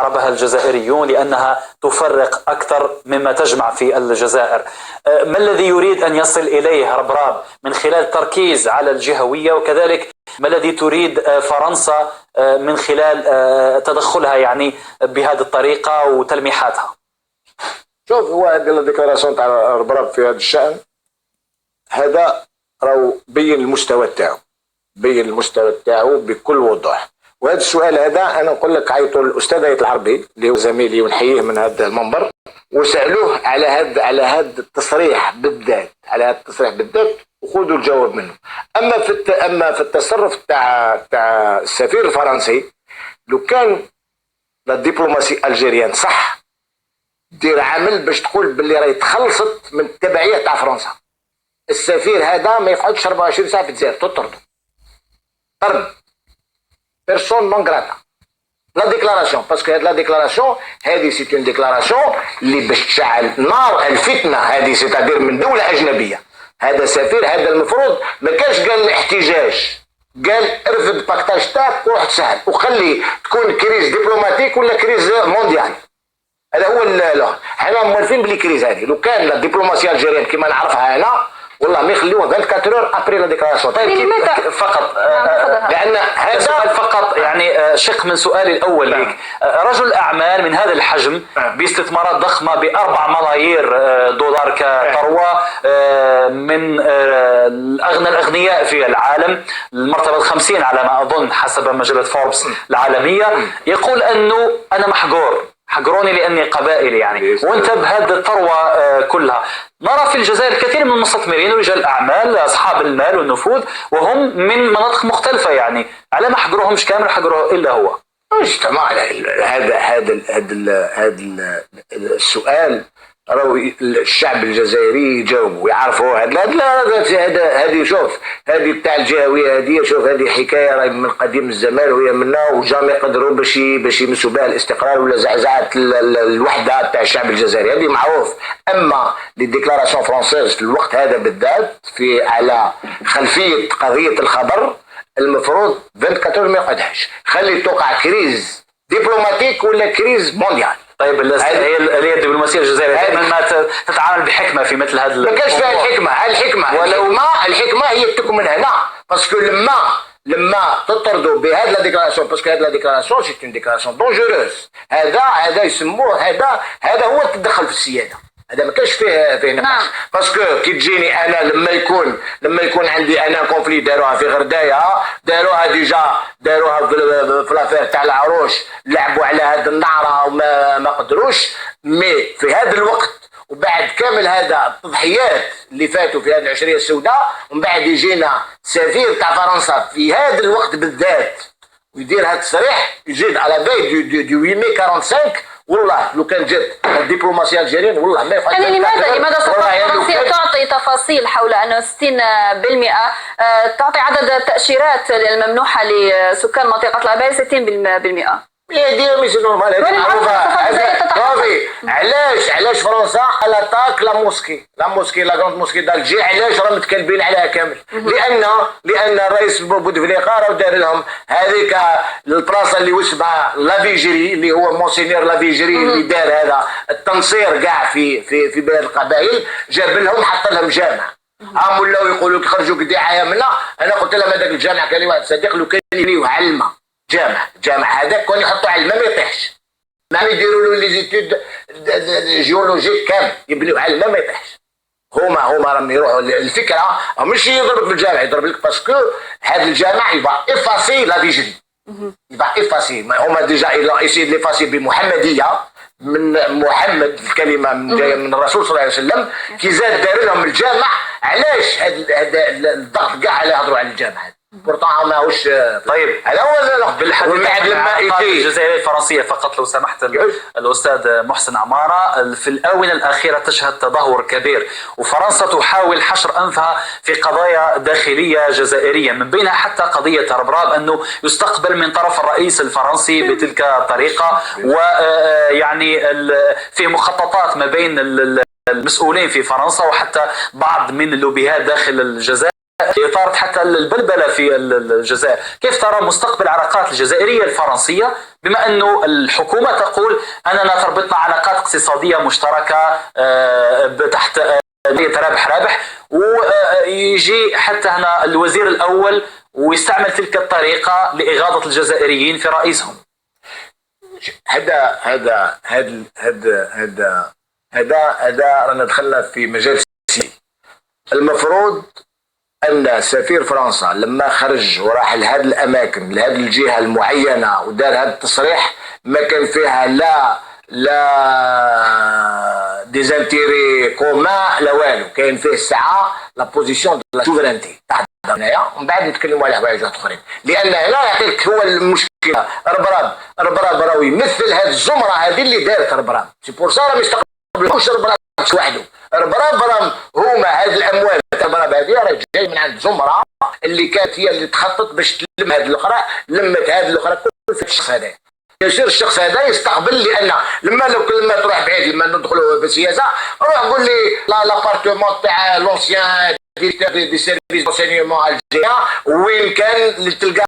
عربها الجزائريون لأنها تفرق أكثر مما تجمع في الجزائر. ما الذي يريد أن يصل إليه ربراب من خلال التركيز على الجهوية، وكذلك ما الذي تريد فرنسا من خلال تدخلها يعني بهذه الطريقة وتلميحاتها؟ شوف، هو هذه الديكلاراسيون تاع ربراب في هذا الشأن هذا راهو بين المستوى تاعو، بين المستوى تاعو بكل وضوح. وهذا السؤال هذا انا نقول لك عيطوا الاستاذ ايت العربي اللي هو زميلي ونحييه من هذا المنبر، وسالوه على هذا التصريح بالذات، على هذا التصريح بالذات، وخذوا الجواب منه. اما في التصرف تاع السفير الفرنسي، لو كان الدبلوماسي الجيريان صح دير عمل باش تقول باللي راهي تخلصت من التبعيه تاع فرنسا، السفير هذا ما يقعدش 24 ساعه في الجزائر، تطرد طرد بيرسون نون غراتا. لا ديكلاراسيون باسكو هاد لا ديكلاراسيون هذه سيت اون ديكلاراسيون اللي باش تشعل نار الفتنه هذه، سيتادير من دوله اجنبيه. هذا سفير، هذا المفروض ما كانش قال الاحتجاج، قال ارفد باكتاج تاعك وروح تسهل وخلي تكون كريز دبلوماتيك ولا كريز مونديال. هذا هو حنا موالفين بلي كريز هذه لو كان الدبلوماسيه الجيريان كما نعرفها انا والله ما يخليوها 24 اور ابري لا ديكلاراسيون. طيب فقط لان هذا سؤال فقط يعني شق من سؤالي الاول ليك. رجل اعمال من هذا الحجم باستثمارات ضخمه ب4 ملايير دولار كثروه، من اغنى الاغنياء في العالم، المرتبه 50 على ما اظن حسب مجله فوربس العالميه، يقول انه انا حقروني لاني قبائلي يعني، وانت بهذه الثروه كلها. نرى في الجزائر الكثير من المستثمرين ورجال الاعمال اصحاب المال والنفوذ وهم من مناطق مختلفه، يعني على ما حقروهمش كامل، حقروه الا هو. اجتماع هذا السؤال راهو الشعب الجزائري يجاوبوا ويعرفوا. هذه شوف، هذه بتاع الجهويه هذه، شوف هذه حكايه راهي من قديم الزمان وهي منا، وجامي يقدروا باش يمسوا بها الاستقرار ولا زعزعه الوحده تاع الشعب الجزائري، هذه معروف. اما لي ديكلاراسيون فرونسيز في الوقت هذا بالذات على خلفيه قضيه الخبر، المفروض 24 ما يقعدهاش، خلي توقع كريز دبلوماتيك ولا كريز مونديال. طيب هي الدبلوماسيه الجزائريه دائما ما تتعامل بحكمه في مثل هذا ما كانش فيها الحكمه هي تكون من هنا، باسكو لما تطردوا بهذه لا ديكلاراسيون، باسكو هذه لا ديكلاراسيون سي اون ديكلاراسيون دونجوروس، هذا يسموه هذا هو التدخل في السياده، هذا ما كانش فيه نقاش. باسكو كي تجيني انا لما يكون عندي انا كونفلي، داروها في غردايه، داروها في لافير تاع العروش، لعبوا على هذه النعره وما قدروش. مي في هذا الوقت وبعد كامل هذا التضحيات اللي فاتوا في هذه العشريه السوداء، ومن بعد يجينا سفير تاع فرنسا في هذا الوقت بالذات ويدير هذا التصريح، يزيد على في دو 8 مي 45. والله لو كان جات الدبلوماسيه الجزائريه والله ما يفعل. يعني لماذا استطاعت فرنسا تعطي تفاصيل حول انه 60% تعطي عدد التاشيرات الممنوحه لسكان منطقه العباية 60%؟ دي مش نورمال، علاش فرنسا الاتاك لا موسكي لا غروند موسكي دالجي، علاش راهم متكلبين عليها كامل؟ لان الرئيس بوتفليقه راه دار لهم هذيك البلاصه اللي واسمها لافيجري، اللي هو مونسينير لافيجري اللي دار هذا التنصير كاع في بلاد القبائل، جاب لهم حط لهم جامع. ولاو يقولوا خرجوا كداعيه منا. انا قلت لهم هذاك الجامع كان واحد صديق لو كان يبنيوه علمه جامع هذاك كون يحطوا على الماء ما يطيحش، ما يديروا له لي زيتود جيولوجيك كامل يبنيوه على الماء ما يطيحش. هما راهم يروحوا الفكره مش يضرب في الجامع، يضرب لك باسكو هذا الجامع يبقى افاسي لا فيجري، يبقى افاسي. هما ديجا يسيد لي فاسي بمحمديه من محمد، الكلمه جايه من الرسول صلى الله عليه وسلم، كي زاد دار لهم الجامع. علاش هذا الضغط كاع على يهضروا على الجامع هذا؟ بورطون ماهوش. طيب هذا هو بالحديث عن الجزائريه الفرنسيه فقط لو سمحت الاستاذ محسن عماره، في الاونه الاخيره تشهد تدهور كبير، وفرنسا تحاول حشر انفها في قضايا داخليه جزائريه، من بينها حتى قضيه ربراب انه يستقبل من طرف الرئيس الفرنسي بتلك الطريقه، ويعني في مخططات ما بين المسؤولين في فرنسا وحتى بعض من اللوبيات داخل الجزائر إثارة حتى البلبلة في الجزائر، كيف ترى مستقبل العلاقات الجزائرية الفرنسية بما أنه الحكومة تقول أننا تربطنا علاقات اقتصادية مشتركة تحت رابح ويجي حتى هنا الوزير الأول ويستعمل تلك الطريقة لإغاظة الجزائريين في رئيسهم؟ هذا رانا دخلنا في مجال سياسي. المفروض ان سفير فرنسا لما خرج وراح لهذه الاماكن لهذه الجهه المعينه ودار هذا التصريح ما كان فيها لا ديزانتيري كوما لا والو، كاين فيه الساعه لا بوزيسيون دو لا سوفرينتي تاع هنايا، ومن بعد نتكلموا على حوايج اخرين، لان هنا يعطيك هو المشكله. ربراب راهو يمثل هذه الزمره هذه اللي دارت ربراب، سي بور سا ما يستقبلوش ربراب وحده. ربراب هما هذه الاموال تاع ربراب هذه راه جاي من عند زمره اللي كانت هي اللي تخطط باش تلم هذه الاخرى، لمت هذه الاخرى كل في الشخص هذا. يصير الشخص هذا يستقبل، لان لما تروح بعيد لما ندخلوا في السياسه روح قول لي لابارتمون تاع لونسيان ديريكتور دي سيرفيس دونسينيومون الجيريان وين كان اللي تلقى